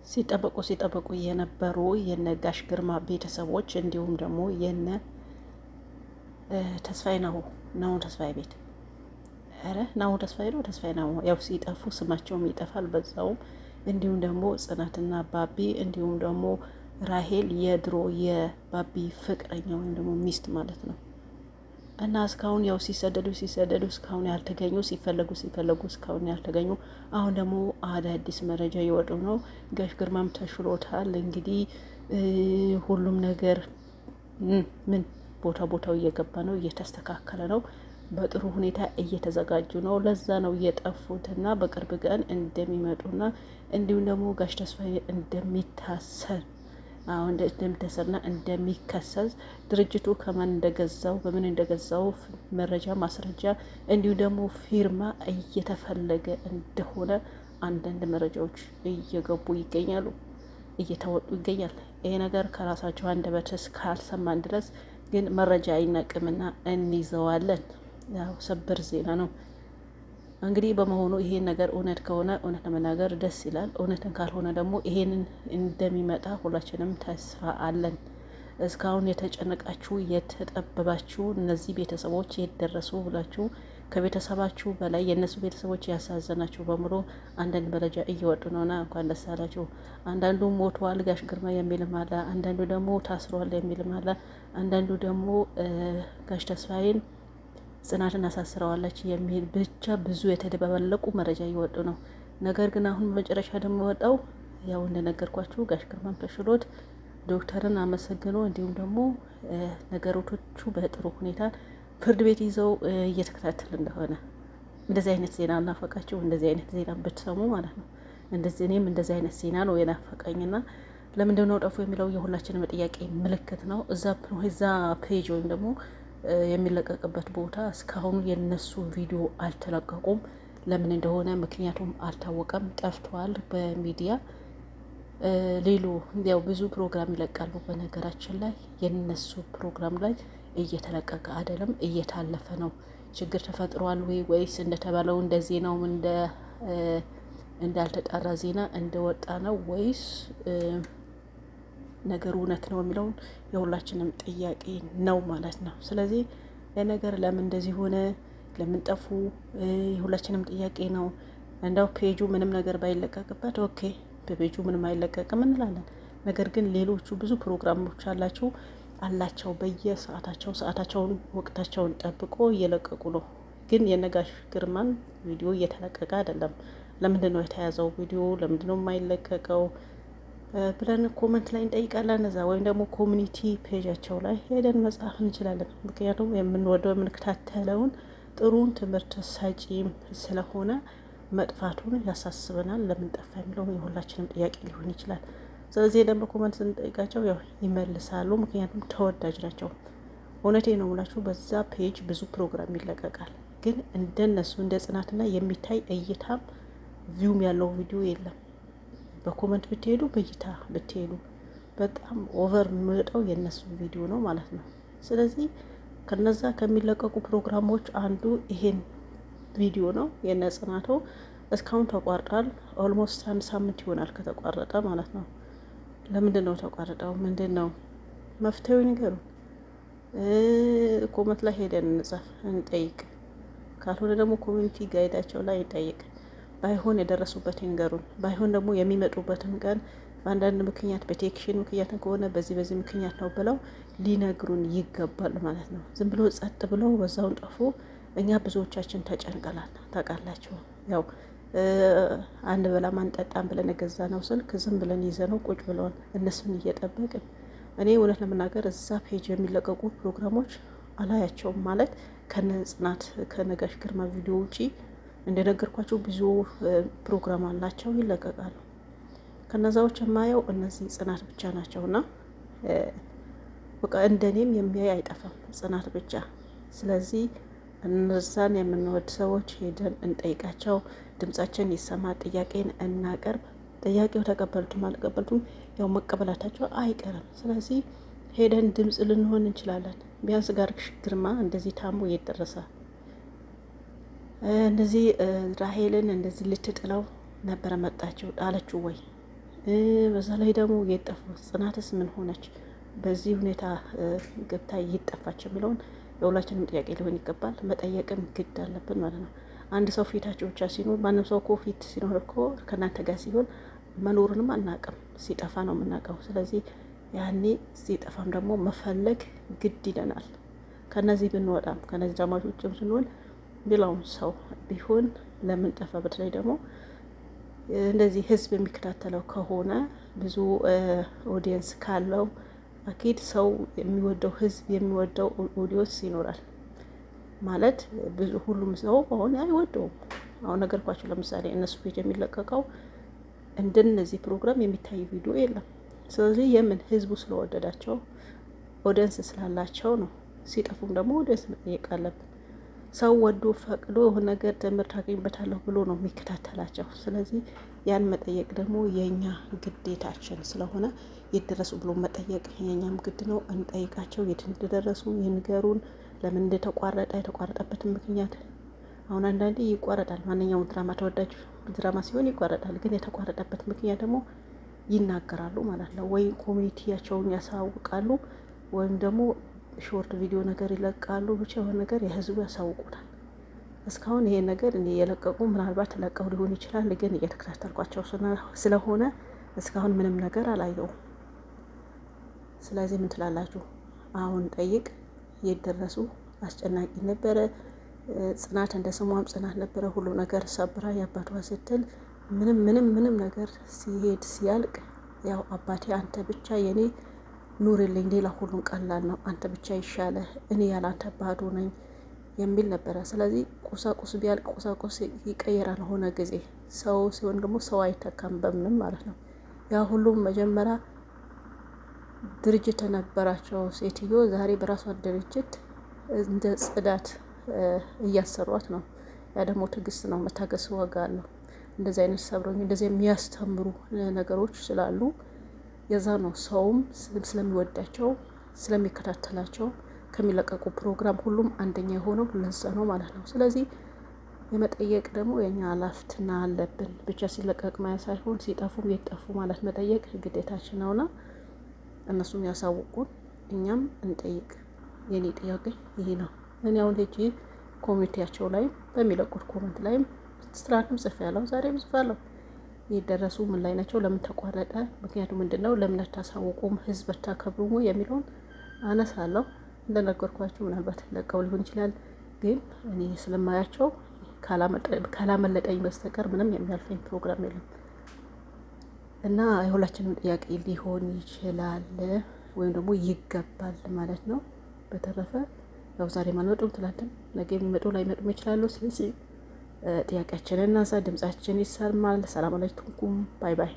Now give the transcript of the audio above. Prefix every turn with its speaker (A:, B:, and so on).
A: ሲጠበቁ የነበሩ የነ ጋሽ ግርማ ቤተሰቦች እንዲሁም ደግሞ የነ ተስፋዬ ነው ተስፋዬ ቤት ናሁ ተስፋዬ ነው ያው ሲጠፉ ስማቸውም ይጠፋል በዛውም። እንዲሁም ደግሞ ጽናትና ባቢ እንዲሁም ደግሞ ራሄል የድሮ የባቢ ፍቅረኛ ወይም ደግሞ ሚስት ማለት ነው። እና እስካሁን ያው ሲሰደዱ እስካሁን ያልተገኙ ሲፈለጉ እስካሁን ያልተገኙ። አሁን ደግሞ አዳዲስ መረጃ እየወጡ ነው። ጋሽ ግርማም ተሽሎታል እንግዲህ ሁሉም ነገር ምን ቦታው እየገባ ነው፣ እየተስተካከለ ነው፣ በጥሩ ሁኔታ እየተዘጋጁ ነው። ለዛ ነው እየጠፉትና በቅርብ ቀን እንደሚመጡና እንዲሁም ደግሞ ጋሽ ተስፋዬ እንደሚታሰር እንደሚታሰርና እንደሚከሰስ ድርጅቱ ከማን እንደገዛው በምን እንደገዛው መረጃ ማስረጃ እንዲሁም ደግሞ ፊርማ እየተፈለገ እንደሆነ አንዳንድ መረጃዎች እየገቡ ይገኛሉ፣ እየተወጡ ይገኛል። ይሄ ነገር ከራሳቸው አንደበት እስካልሰማን ድረስ ግን መረጃ አይነቅምና እንይዘዋለን። ያው ሰበር ዜና ነው እንግዲህ በመሆኑ ይሄን ነገር እውነት ከሆነ እውነት ለመናገር ደስ ይላል። እውነትን ካልሆነ ደግሞ ይሄንን እንደሚመጣ ሁላችንም ተስፋ አለን። እስካሁን የተጨነቃችሁ የተጠበባችሁ እነዚህ ቤተሰቦች የደረሱ ብላችሁ ከቤተሰባችሁ በላይ የእነሱ ቤተሰቦች ያሳዘናችሁ በሙሉ አንዳንድ መረጃ እየወጡ ነውና እንኳን ደስ አላችሁ። አንዳንዱ ሞቷል ጋሽ ግርማ የሚልም አለ፣ አንዳንዱ ደግሞ ታስሯል የሚልም አለ፣ አንዳንዱ ደግሞ ጋሽ ተስፋዬን ጽናትን አሳስረዋለች የሚል ብቻ ብዙ የተደባለቁ መረጃ እየወጡ ነው። ነገር ግን አሁን በመጨረሻ ደግሞ ወጣው ያው እንደነገርኳችሁ ጋሽ ግርማን ተሽሎት ዶክተርን አመሰግኖ እንዲሁም ደግሞ ነገሮቹ በጥሩ ሁኔታ ፍርድ ቤት ይዘው እየተከታተል እንደሆነ እንደዚህ አይነት ዜና አልናፈቃችሁ? እንደዚህ አይነት ዜና ብትሰሙ ማለት ነው። እኔም እንደዚህ አይነት ዜና ነው የናፈቀኝና ለምንድን ነው ጠፉ የሚለው የሁላችንም ጥያቄ ምልክት ነው። እዛ ፔጅ ወይም ደግሞ የሚለቀቅበት ቦታ እስካሁን የነሱ ቪዲዮ አልተለቀቁም። ለምን እንደሆነ ምክንያቱም አልታወቀም፣ ጠፍተዋል በሚዲያ ሌሎ ያው ብዙ ፕሮግራም ይለቃሉ። በነገራችን ላይ የነሱ ፕሮግራም ላይ እየተለቀቀ አይደለም፣ እየታለፈ ነው። ችግር ተፈጥሯል ወይስ እንደተባለው እንደ ዜናው እንዳልተጣራ ዜና እንደወጣ ነው ወይስ ነገሩ እውነት ነው የሚለውን የሁላችንም ጥያቄ ነው ማለት ነው። ስለዚህ ለነገር ለምን እንደዚህ ሆነ፣ ለምን ጠፉ የሁላችንም ጥያቄ ነው። እንደው ፔጁ ምንም ነገር ባይለቀቅበት ኦኬ፣ በፔጁ ምንም አይለቀቅም እንላለን። ነገር ግን ሌሎቹ ብዙ ፕሮግራሞች አላቸው ሰዓታቸውን ወቅታቸውን ጠብቆ እየለቀቁ ነው። ግን የነጋሽ ግርማን ቪዲዮ እየተለቀቀ አይደለም። ለምንድን ነው የተያዘው ቪዲዮ ለምንድን ነው የማይለቀቀው ብለን ኮመንት ላይ እንጠይቃለን። እዛ ወይም ደግሞ ኮሚኒቲ ፔጃቸው ላይ ሄደን መጻፍ እንችላለን። ምክንያቱም የምንወደው የምንከታተለውን ጥሩን ትምህርት ሰጪም ስለሆነ መጥፋቱን ያሳስበናል። ለምን ጠፋ የሚለው የሁላችንም ጥያቄ ሊሆን ይችላል። ስለዚህ ደግሞ ኮመንት ስንጠይቃቸው ያው ይመልሳሉ። ምክንያቱም ተወዳጅ ናቸው። እውነቴ ነው ሙላችሁ። በዛ ፔጅ ብዙ ፕሮግራም ይለቀቃል። ግን እንደነሱ እንደ ጽናትና የሚታይ እይታም ቪውም ያለው ቪዲዮ የለም። በኮመንት ብትሄዱ በእይታ ብትሄዱ በጣም ኦቨር የሚወጣው የነሱ ቪዲዮ ነው ማለት ነው። ስለዚህ ከነዛ ከሚለቀቁ ፕሮግራሞች አንዱ ይሄን ቪዲዮ ነው። የነ ጽናቶ እስካሁን ተቋርጧል። ኦልሞስት 1 ሳምንት ይሆናል ከተቋረጠ ማለት ነው። ለምንድን ነው ተቋረጠው? ምንድን ነው መፍትሄው? ንገሩ። ኮመንት ላይ ሄደን እንጻፍ እንጠይቅ። ካልሆነ ደግሞ ኮሚኒቲ ጋይዳቸው ላይ እንጠይቅ። ባይሆን የደረሱበት ይንገሩን። ባይሆን ደግሞ የሚመጡበትን ቀን በአንዳንድ ምክንያት በቴክሽን ምክንያትን ከሆነ በዚህ ምክንያት ነው ብለው ሊነግሩን ይገባል ማለት ነው። ዝም ብሎ ጸጥ ብለው በዛውን ጠፉ። እኛ ብዙዎቻችን ተጨንቀላል። ታውቃላችሁ ያው አንድ በላም አንጠጣም ብለን የገዛ ነው ስልክ ዝም ብለን ይዘነው ቁጭ ብለዋል። እነሱን እየጠበቅን እኔ እውነት ለመናገር እዛ ፔጅ የሚለቀቁ ፕሮግራሞች አላያቸውም ማለት ከነጽናት ከነጋሽ ግርማ ቪዲዮ ውጪ እንደነገርኳቸው ብዙ ፕሮግራም አላቸው ይለቀቃሉ። ከነዛዎች የማየው እነዚህ ጽናት ብቻ ናቸውና በቃ እንደኔም የሚያይ አይጠፋም ጽናት ብቻ። ስለዚህ እነዛን የምንወድ ሰዎች ሄደን እንጠይቃቸው፣ ድምጻችን ይሰማ፣ ጥያቄን እናቀርብ። ጥያቄው ተቀበሉትም አልቀበሉትም ያው መቀበላታቸው አይቀርም። ስለዚህ ሄደን ድምጽ ልንሆን እንችላለን። ቢያንስ ጋሽ ግርማ እንደዚህ ታሞ እየደረሰ እንደዚህ ራሄልን እንደዚህ ልትጥለው ነበረ መጣችው ጣለችው ወይ በዛ ላይ ደግሞ የጠፉ ጽናትስ ምን ሆነች? በዚህ ሁኔታ ገብታ ይጠፋች የሚለውን የሁላችንም ጥያቄ ሊሆን ይገባል። መጠየቅም ግድ አለብን ማለት ነው። አንድ ሰው ፊታቸው ብቻ ሲኖር ማንም ሰው እኮ ፊት ሲኖር እኮ ከእናንተ ጋር ሲሆን መኖሩንም አናውቅም፣ ሲጠፋ ነው የምናውቀው። ስለዚህ ያኔ ሲጠፋም ደግሞ መፈለግ ግድ ይለናል። ከነዚህ ብንወጣም ከነዚህ ጃማዎች ውጭም ስንሆን ሌላውን ሰው ቢሆን ለምን ጠፋ? በተለይ ደግሞ እንደዚህ ህዝብ የሚከታተለው ከሆነ ብዙ ኦዲየንስ ካለው አኪድ ሰው የሚወደው ህዝብ የሚወደው ኦዲየንስ ይኖራል ማለት ብዙ ሁሉም ሰው አሁን አይወደውም። አሁን ነገርኳቸው። ለምሳሌ እነሱ ፔጅ የሚለቀቀው እንደነዚህ ፕሮግራም የሚታይ ቪዲዮ የለም። ስለዚህ የምን ህዝቡ ስለወደዳቸው ኦዲየንስ ስላላቸው ነው። ሲጠፉም ደግሞ ኦዲየንስ መጠየቅ አለብን። ሰው ወዶ ፈቅዶ የሆነ ነገር ትምህርት አገኝበታለሁ ብሎ ነው የሚከታተላቸው። ስለዚህ ያን መጠየቅ ደግሞ የኛ ግዴታችን ስለሆነ የደረሱ ብሎ መጠየቅ የኛም ግድ ነው። እንጠይቃቸው፣ የት እንደደረሱ ይንገሩን፣ ለምን እንደተቋረጠ የተቋረጠበትን ምክንያት። አሁን አንዳንዴ ይቋረጣል። ማንኛውም ድራማ ተወዳጅ ድራማ ሲሆን ይቋረጣል። ግን የተቋረጠበት ምክንያት ደግሞ ይናገራሉ ማለት ነው። ወይም ኮሚኒቲያቸውን ያሳውቃሉ ወይም ደግሞ ሾርት ቪዲዮ ነገር ይለቃሉ። ብቻ የሆነ ነገር የህዝቡ ያሳውቁታል። እስካሁን ይሄ ነገር እኔ የለቀቁ ምናልባት ለቀው ሊሆን ይችላል፣ ግን እየተከታተልኳቸው ስለሆነ እስካሁን ምንም ነገር አላየውም። ስለዚህ ምን ትላላችሁ? አሁን ጠይቅ የደረሱ አስጨናቂ ነበረ። ጽናት እንደ ስሟም ጽናት ነበረ። ሁሉ ነገር ሰብራ የአባቷ ስትል ምንም ነገር ሲሄድ ሲያልቅ ያው አባቴ አንተ ብቻ የኔ ኑርልኝ፣ ሌላ ሁሉም ቀላል ነው፣ አንተ ብቻ ይሻለ፣ እኔ ያላንተ ባዶ ነኝ የሚል ነበረ። ስለዚህ ቁሳቁስ ቢያልቅ ቁሳቁስ ይቀየራል ሆነ ጊዜ። ሰው ሲሆን ደግሞ ሰው አይተካም በምንም ማለት ነው። ያ ሁሉም መጀመሪያ ድርጅት የነበራቸው ሴትዮ ዛሬ በራሷ ድርጅት እንደ ጽዳት እያሰሯት ነው። ያ ደግሞ ትዕግስት ነው፣ መታገስ ዋጋ አለው። እንደዚህ አይነት ሰብረኝ እንደዚህ የሚያስተምሩ ነገሮች ስላሉ የዛ ነው ሰውም ስለሚወዳቸው ስለሚከታተላቸው ከሚለቀቁ ፕሮግራም ሁሉም አንደኛ የሆነው ለዛ ነው ማለት ነው። ስለዚህ የመጠየቅ ደግሞ የኛ ኃላፊነት አለብን። ብቻ ሲለቀቅ ማያ ሳይሆን ሲጠፉም የጠፉ ማለት መጠየቅ ግዴታችን ነውና እነሱም ያሳውቁን፣ እኛም እንጠይቅ። የኔ ጥያቄ ይሄ ነው። እኔ አሁን ሄጂ ኮሚኒቲያቸው ላይ በሚለቁት ኮመንት ላይም ስትራትም ጽፌያለሁ፣ ዛሬም ጽፋለሁ። የደረሱ ምን ላይ ናቸው? ለምን ተቋረጠ? ምክንያቱ ምንድነው? ለምን አታሳውቁም? ህዝብ አታከብሩም የሚለውን አነሳለሁ። እንደነገርኳችሁ ምናልባት ለቀው ሊሆን ይችላል፣ ግን እኔ ስለማያቸው ካላመለጠኝ በስተቀር ምንም የሚያልፈኝ ፕሮግራም የለም እና የሁላችንም ጥያቄ ሊሆን ይችላል ወይም ደግሞ ይገባል ማለት ነው። በተረፈ ያው ዛሬ ማልመጡም ትላንትም ነገ የሚመጡ ላይመጡም ይችላሉ። ስለዚህ ጥያቄያችንን እናንሳ፣ ድምጻችን ይሰማል። ሰላም አለይኩም፣ ባይ ባይ።